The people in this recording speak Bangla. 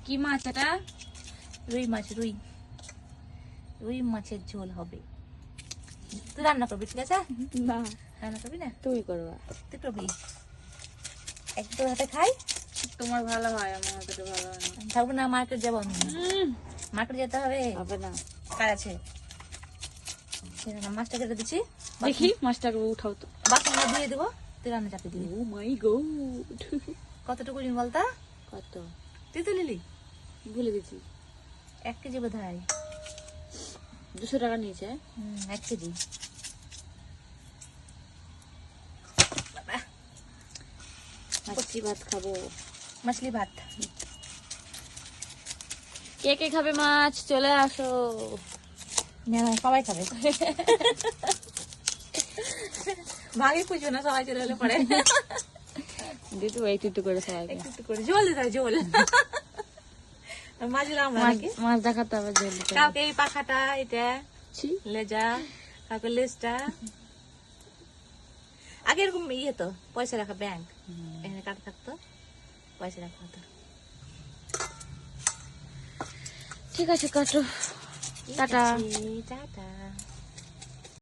কি মাছ এটা? রুই মাছ, রুই রুই মাছের ঝোল হবে। তুই রান্না করবি, ঠিক আছে? না, রান্না করবি না? তুমি করবা। তুই করবি। এক তোর হাতে খাই। তোমার ভালো হয়, আমার হাতে ভালো হয় না। থাকবো না, মার্কেট যাবো আমি। মার্কেট যেতে হবে। হবে না। কাজ আছে। মাছটা কেটে দিচ্ছি। দেখি মাছটাকে উঠাও তো। বাসনটা ধুয়ে দেবো, তুই রান্না চাপিয়ে দিবি। ও মাই গড, কতটুকু নিন বলতো? কত? তুই তো নিলি ভুলে গেছি। 1 কেজি বোধ হয়। 200 টাকা নিয়েছে। 1 কেজি। মাছলি ভাত খাবো। মাছলি ভাত। কে কে খাবে মাছ? চলে আসো। না, সবাই খাবে। ভাগে খুঁজবে না, সবাই চলে এলে পরে। দিতে একটু করে সবাইকে। একটু করে ঝোল দিতে হবে, ঝোল। মাছগুলো আমরা নাকি মাছ দেখাতে হবে, জল দিতে হবে। কাউকে এই পাখাটা, এটা ছি, লেজা, কাউকে লেজটা। আগে এরকম ইয়ে তো পয়সা রাখা ব্যাংক, এখানে কাটা থাকতো, পয়সা রাখা হতো। ঠিক আছে, কাটো। টাটা। টাটা।